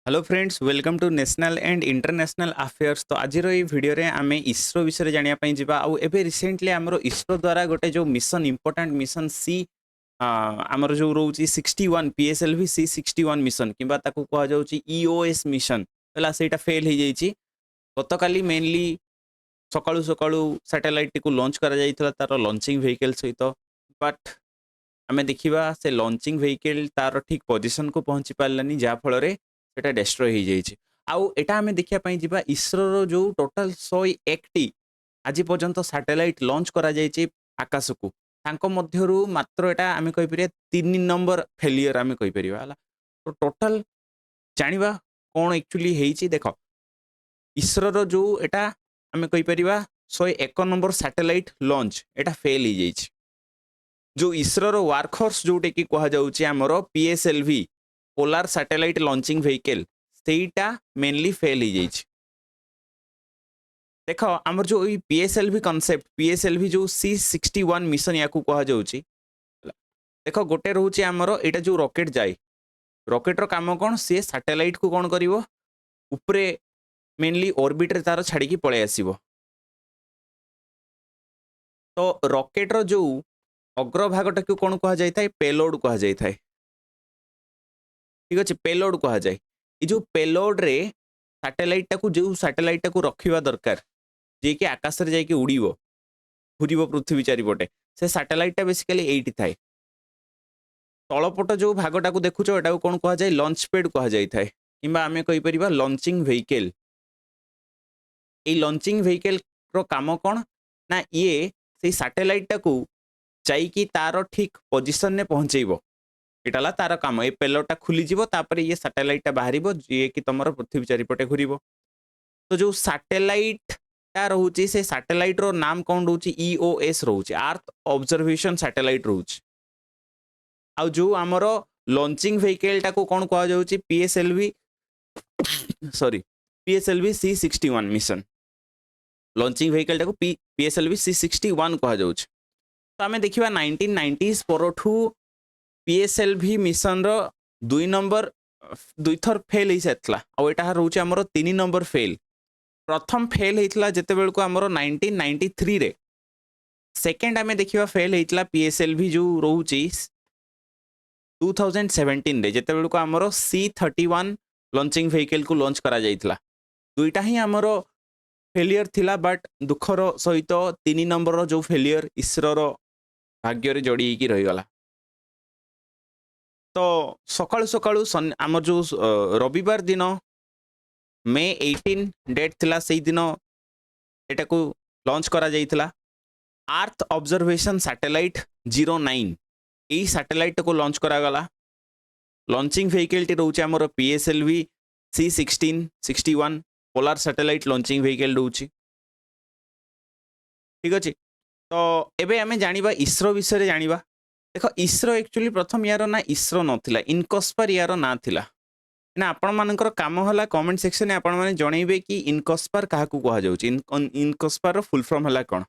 Hello friends, welcome to national and international affairs. तो आज video रे आमे इसरो विषय जानिया पई जिबा। आउ एबे रिसेंटली हमरो इसरो द्वारा गोटे जो मिशन इंपोर्टेंट मिशन सी हमरो जो रहउची 61 पीएसएलवी सी 61 मिशन किबा ताकू कहा जाउची ईओएस मिशन हला सेटा फेल हो जाइची। गतकाली मेनली सकाळू सकाळू सैटेलाइट टी को लॉन्च करा जाइतला तार लॉन्चिंग व्हीकल सहित। बट आमे देखिबा से लॉन्चिंग व्हीकल तार ठीक पोजीशन को पहुंची पारलानी, जा फल रे सेटा डिस्ट्रॉय हो जाइए। आउ एटा आमे देखिया पई जिबा इसरो रो जो टोटल 101 टी आज पर्यंत सैटेलाइट लॉन्च करा जाइए आकाश को, तांको मध्यरु मात्र एटा आमे कहि परिया 3 नंबर फेलियर आमे कहि परिया हला। तो टोटल जानिबा कोन एक्चुअली हेइची देखो, इसरो रो जो एटा आमे कहि परिया 101 नंबर सैटेलाइट लॉन्च एटा फेल हो जाइए। जो इसरो रो वर्कहॉर्स जोटे कि कहा जाउची हमरो PSLV polar satellite launching vehicle सेटा मेनली फेल हो जाइए। देखो आमर जो पीएसएलवी कॉन्सेप्ट पीएसएलवी जो C61 मिशन या कहा जाउची, देखो गोटे रहउची हमरो एटा जो रॉकेट जाए, रॉकेट रो काम कोन, से सैटेलाइट को कोन करिवो ऊपरे मेनली ऑर्बिट रे तार छाड़ी की पळे आसीबो। तो रॉकेट रो जो अग्रभागटा को कोन कहा जाय थाए, पेलोड कहा जाय थाए। ठीक अच्छे, पेलोड कहा जाए। ये जो पेलोड रे सैटेलाइट को जो सैटेलाइट को रखिबा दरकार, जे कि आकाश रे जाय कि उड़ीबो घुरीबो पृथ्वी चारिपटे, से सैटेलाइट बेसिकली एइटी थाए। तळपट जो भागटा को देखुचो एटा को कोन कहा जाय, लॉन्च पैड कहा जाय थाए किबा आमे कहि परिबा लॉन्चिंग व्हीकल। ए लॉन्चिंग व्हीकल रो काम कोन ना, ये से सैटेलाइट को जाई कि तार ठीक पोजीशन ने पहुंचेइबो। एटाला तार काम, ए पेलोडटा खुली जीवो, तापर ये सैटेलाइटटा बाहरिबो जे कि तमरो पृथ्वी चारिपटे घुरीबो। तो जो सैटेलाइट टा रहउची, से सैटेलाइट रो नाम कोन रहउची, ईओएस रहउची, अर्थ ऑब्जर्वेशन सैटेलाइट रहउची। आ जो हमरो लॉन्चिंग व्हीकल टा को कोन कहा जाउची, PSLV sorry PSLV C61 mission. Launching vehicle टा को पीएसएलवी C61 कहा जाउची। तो आमे देखिबा 1990s परठू पीएसएलवी मिशन रो 2 नंबर 2 थर फेल हो सारा। आटा रोचे आमर 3 नंबर फेल। प्रथम फेल होता जिते बेल को आमर 1993 रे। सेकेंड आमे देखिबा फेल होता पीएसएलवी जो रोचे 2017 रे, जिते बेल को आमर C31 लॉन्चिंग व्हीकल को लॉन्च करा जाइतला। दुईटा ही आमर फेलियर थिला, बट दुखर सहित 3 नंबर जो फेलियर इसरो रो भाग्य रे जोड़ी की रही गला। तो सकाळु सकाळु आमर जो रविवार दिन मे 18 डेट थिला, से दिन एटा को लॉन्च करा जाइतला। अर्थ ऑब्जर्वेशन सैटेलाइट 09 यही सैटेलाइट को लॉन्च करा गला। लॉन्चिंग व्हीकल टी रोचे आमर PSLV C61 polar satellite launching vehicle रोची। ठीक अच्छे, तो एबे आमे जानिबा इसरो विषय जानिबा। देखो इसरो एक्चुअली प्रथम यार ना इसरो नथिला, इनकस्पर यार ना थिला ना। आपण मानकर काम हला कमेंट सेक्शन में आपण माने जणैबे कि इनकस्पर काहाकू कहा जाउची, इनकस्पर रो फुल फॉर्म हला कोन।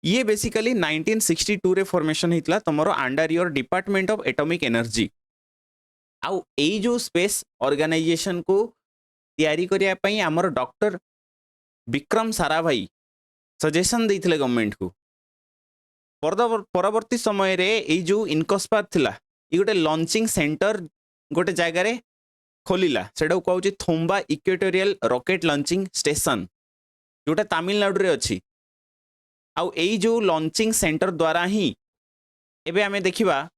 ये बेसिकली 1962 रे फॉर्मेशन हितला तमरो under your department of atomic energy. आउ एई जो स्पेस ऑर्गेनाइजेशन को तैयारी करिया पई हमर डॉक्टर विक्रम साराभाई सजेशन देइथिले गवर्नमेंट को। परवर्ती समय रे एई जो इनकस्पर थिला, ई गोटे लॉन्चिंग सेंटर गोटे जगह रे खोलिला, सेटा कहउची थोम्बा इक्वेटोरियल रॉकेट लॉन्चिंग स्टेशन, जोटा तमिलनाडु रे अछि। आउ एई जो लॉन्चिंग सेंटर द्वारा ही एबे आमे देखिबा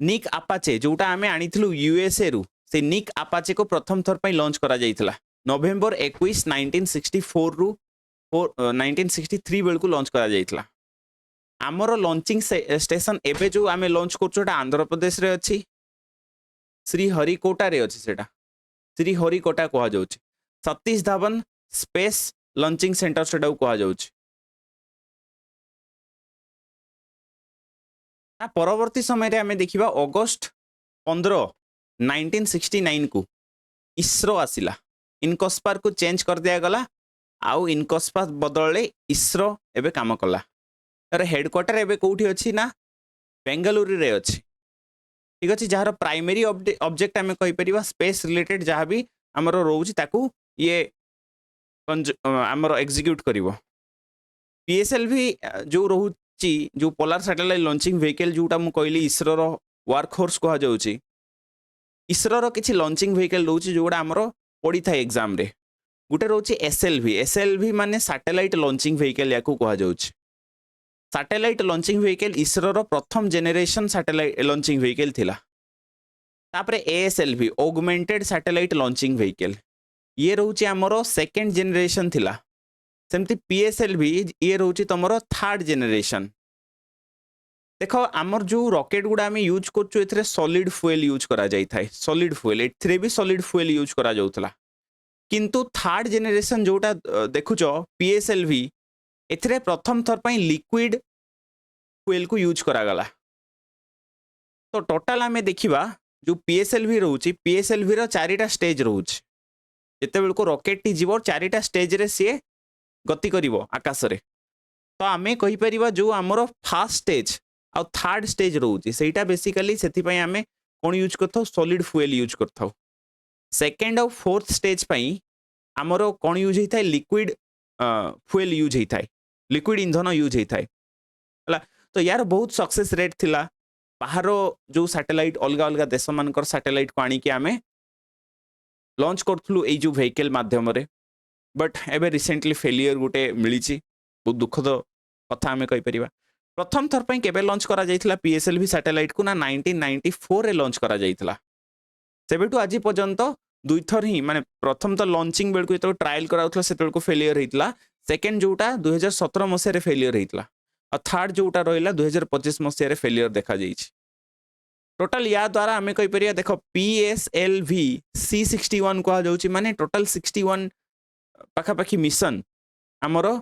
निक अपाचे, जोटा आमे आनिथिलु यूएसए रु, से निक अपाचे को प्रथम थर पई लॉन्च करा जाइतला नवंबर 21 1964 रु 1963 बेल को लॉन्च करा जाइतला। आमर लॉन्चिंग स्टेशन एबे जो आमे लॉन्च करछोटा आंध्र प्रदेश रे अछि, श्रीहरिकोटा रे अछि। सेटा श्रीहरिकोटा कहा जाउछि। Satish Dhawan space launching centre सेटा कहा जाउछि। ता परवर्ती समय रे आमे देखिबा अगस्त 15 1969 को इसरो आसिला। इनकस्पर को चेंज कर दिया गला, आउ इनकस्पर बदले इसरो एबे काम कला। तार हेडक्वार्टर एबे कोठी अछि ना, बेंगलुरु रे अछि। ठीक अच्छे जार प्राइमरी ऑब्जेक्ट आम कहीपर स्पेस रिलेटेड जहाँ भी आमर रोचे ताकू ये आमर एग्जीक्यूट कर पीएसएलवी जो रोची जो पोलार सैटेलाइट लॉन्चिंग व्हीकल जोटा मु कहली इसरो वर्क फोर्स कह जाउची इसरो किसी लॉन्चिंग व्हीकल रोचे जोड़ा आमर पड़ी था एग्जाम रे गोटे रोचे एसएलवी माने सैटेलाइट लॉन्चिंग व्हीकल या कह जाउची सैटेलाइट लॉन्चिंग व्हीकल इसरो प्रथम जेनेरेशन सैटेलाइट लॉन्चिंग व्हीकल थिला तापरे ASLV augmented satellite launching vehicle ये रोचे आमर सेकेंड जेनेरेशन थिला सेमती पीएसएलवी ये रोचे तुमर थर्ड जेनेरेशन देख आमर जो रॉकेट गुड़ा आम यूज कर सॉलिड फ्यूएल यूज करा जाई थाए सॉलिड फ्यूएल एथिरे भी सॉलिड फ्यूएल यूज करा जाउतला किंतु थर्ड जेनेरेशन जोटा देखुच पीएसएलवी एथिरे प्रथम थर पई लिक्विड फ्यूएल को यूज करा गला तो टोटल आम देखिबा जो पीएसएलवी रोची पीएसएलवी रो चारिटा स्टेज रोच जेते बेल को रॉकेट टी जीवो चारिटा स्टेज रे सी गति करिवो आकाश रे तो आमे कहि परिबा जो हमरो फर्स्ट स्टेज आ थर्ड स्टेज रोची सेटा बेसिकली सेति पई आमे कोन यूज करथौ सॉलिड फ्यूएल यूज करथौ सेकंड और फोर्थ स्टेज पई हमरो कोन यूज हेथाय लिक्विड फ्यूएल यूज हेथाय लिक्विड इंधन यूज हेथाय हला तो यार बहुत सक्सेस रेट थिला बाहर जो सैटेलाइट अलग अलग देश मानकर सैटेलाइट को आनी कि आमे लॉन्च करथलु ए जो व्हीकल माध्यम रे बट एबे रिसेंटली फेलियर गोटे मिली बहुत दुखद कथा आम कहीपर प्रथम थर पर केबे लॉन्च करा जाइथिला पीएसएलवी सैटेलाइट को ना 1994 रे लॉन्च करा जाइथिला सेबेटू आज पर्यंत दुई थर ही माने प्रथम तो लॉन्चिंग बेल को जो ट्रायल कराउथला सेते को फेलियर हेतला सेकंड जोटा 2017 मसिया रे फेलियर हेतला और थर्ड जोटा रहिला 2025 मसिया रे फेलियर देखा जाइछि टोटल या द्वारा आम कहीपर देख पीएसएलवी C61 कह जाउछि माने टोटल 61 पाखापाखि मिशन आमर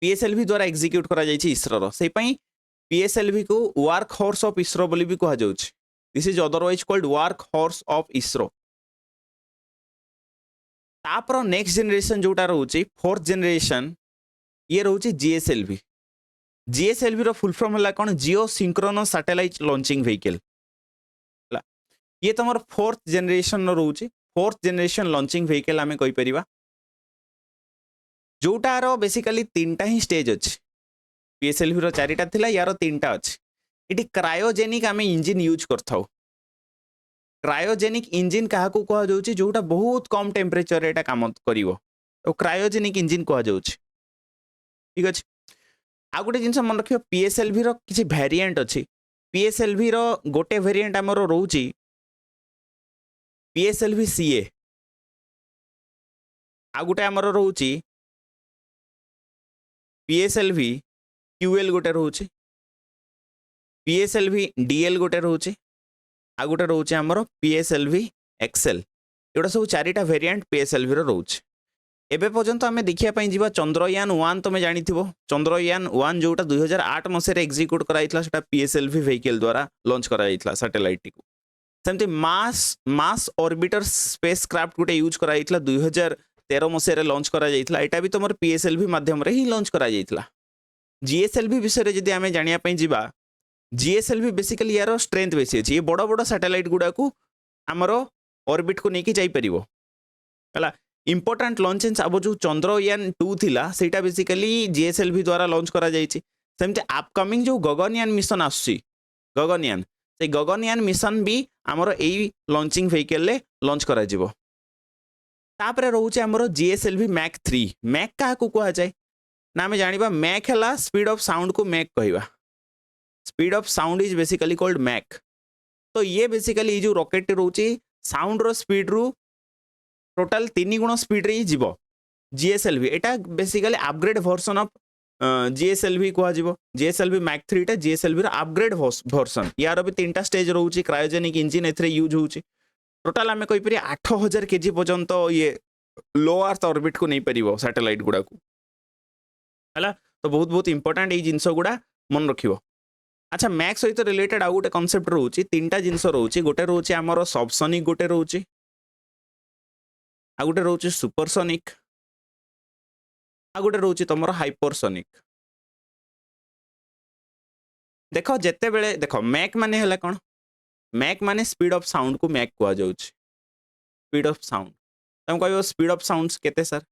पीएसएलवी द्वारा एग्जीक्यूट करा जाइछि इसरो से पीएसएलवी को वर्क हॉर्स ऑफ इसरो बोली भी कह जाउछि this is otherwise called work horse of ISRO तापर नेक्स्ट जनरेशन जोटा रोची फोर्थ जनरेशन ये रोची जीएसएलवी रो फुल फॉर्म होला कोन geosynchronous satellite launching vehicle ये तुम फोर्थ जनरेशन रोची फोर्थ जनरेशन लॉन्चिंग व्हीकल आम कहीपर जोटार बेसिकली तीनटा ही स्टेज अच्छे पीएसएलवी रो चारिटा थिला यार तीनटा अच्छे इटी क्रायोजेनिक आम इंजिन यूज करथाउ क्रायोजेनिक इंजिन क्या कह जाउछि जोटा बहुत कम टेम्परेचर एटा काम करिवो तो क्रायोजेनिक इंजिन कह जाउछि ठीक अछि आ गोटे जिनस मन रखियो पीएसएलवी रो किछि वेरिएंट अछि पीएसएलवी रो गोटे वेरिएंट हमरो रहउछि पीएसएलवी सीए आ गोटे हमरो रहउछि पीएसएलवी क्यूएल गोटे रहउछि पीएसएलवी डीएल गोटे रहउछि आ गोटे रोचे आमर पीएसएलवी एक्सेल एटा सब चारिटा वेरिएंट पीएसएलवी रो रोचे एबे पर्यंत आमे देखिया पई जीवा चंद्रयान 1 तमे जानिथिबो चंद्रयान 1 जोटा 2008 मसे रे एग्जीक्यूट कराइतला सेटा पीएसएलवी व्हीकल द्वारा लॉन्च कराइतला सैटेलाइट को सेमते मास ऑर्बिटर स्पेस क्राफ्ट गोटे यूज कराइतला 2013 मसे रे लॉन्च करा जाइतला एटा भी तमर पीएसएलवी माध्यम रे ही लॉन्च करा जाइतला जीएसएलवी विषय रे जदी आमे जानिया पई जीवा जीएसएलवी बेसिकली यार स्ट्रेंथ बेसी अच्छी ये बड़ बड़ सैटेलाइट गुड़ा को आमर ऑर्बिट को लेकिन जाइपर है इंपोर्टाट लॉन्चेस अब जो चंद्रयान 2 थिला सेटा बेसिकली जीएसएलवी द्वारा लॉन्च करा जाइछि सेमते अपकमिंग जो गगनयान मिशन आसुछि गगनयान से गगनयान मिशन भी आमर एई लॉन्चिंग व्हीकल ले लॉन्च करा जिवो तापरे रहउछि आमर जीएसएलवी मैक 3 मैक का को कहा जाय ना हमें जानिबा मैक हला स्पीड ऑफ साउंड को मैक कहवा speed of sound is basically called Mach तो ये बेसिकली जो रॉकेट रोची साउंड रो स्पीड रु टोटल 3 गुण स्पीड रे जीवो जीएसएलवी एटा basically upgrade version of GSLV कह जीवो जीएसएलवी मैक 3 टा जीएसएलवी रो अपग्रेड वर्जन यार भी 3टा स्टेज रोची क्रायोजेनिक इंजिन एथरे यूज होची टोटल आमे कहि परि 8000 केजी पर्यंत ये लो अर्थ ऑर्बिट को नहीं परिबो सैटेलाइट गुडा को हला तो बहुत बहुत इंपोर्टेंट ए जिंस गुडा मन रखिबो अच्छा मैक सहित रिलेटेड आउ गोटे कनसेप्ट रोची 3टा जिनस रोची गोटे रोची आमर सबसोनिक गोटे रोची आ गोटे रोची सुपरसोनिक आ गोटे रोची तुमर हाइपरसोनिक देख जिते बेले देख मैक माने हला कौन मैक माने स्पीड ऑफ साउंड को मैक कह जाउछ स्पीड ऑफ साउंड तुम कह स्पीड ऑफ साउंड्स केते सर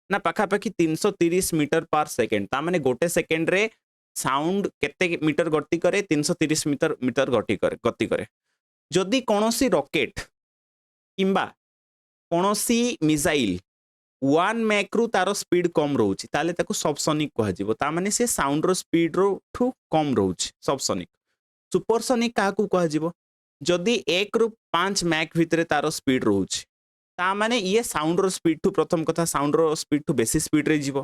ना पाखापाखि 330 मीटर पर सेकेंड ता माने गोटे सेकेंड रे साउंड केते मीटर गति करे 330 मीटर मीटर गति करे जदि कोनोसी रॉकेट किंबा कोनोसी मिसाइल 1 मैक रु तार स्पीड कम रोची ताले ताको सबसोनिक कह जिवो ता माने से साउंड रो स्पीड रो ठू कम रोची सबसोनिक सुपरसोनिक काकू कह जिवो जदि 1 रु 5 मैक भितरे तार स्पीड रोची ता माने ये साउंड रो स्पीड ठू प्रथम कथा साउंड रो स्पीड ठू बेसी स्पीड रे जीवो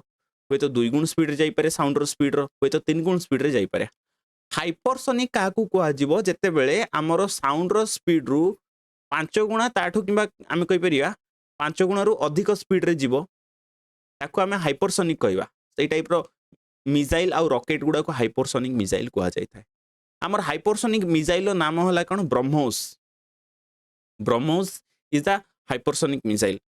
होय तो 2 गुण स्पीड रे जाई पारे साउंड रो स्पीड रो होय तो 3 गुण स्पीड रे जाई पारे हाइपरसोनिक काकू कह जिवो जते बेले हमरो साउंड रो स्पीड रु 5 गुणा ताठू किंबा आमे कहि परिया 5 गुण रु अधिक स्पीड रे जीवो ताको आमे हाइपरसोनिक कहवा सेई टाइप रो मिसाइल आ रॉकेट गुडा को हाइपरसोनिक मिसाइल कहा जाय थाए हमर हाइपरसोनिक मिसाइल रो नाम होला कोन BrahMos BrahMos is the hypersonic missile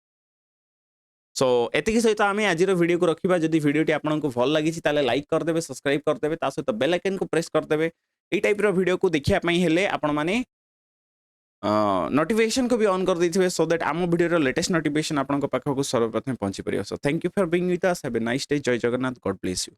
so एतिकी सहित आम आज वीडियो को रखा जदि वीडियो आपको भल लगी ताले लाइक करदे सब्सक्राइब करदे ता सहित बेल आइकन को प्रेस करदे एई टाइप रो वीडियो को देखिया पई हेले आपण माने नोटिफिकेशन को भी ऑन कर देथिबे सो दैट आम वीडियो रो लेटेस्ट नोटिफिकेशन आपन को पाखक सर्वप्रथम पहुंची परियो so thank you for being with us have a nice day जय जगन्नाथ गॉड ब्लेस यू।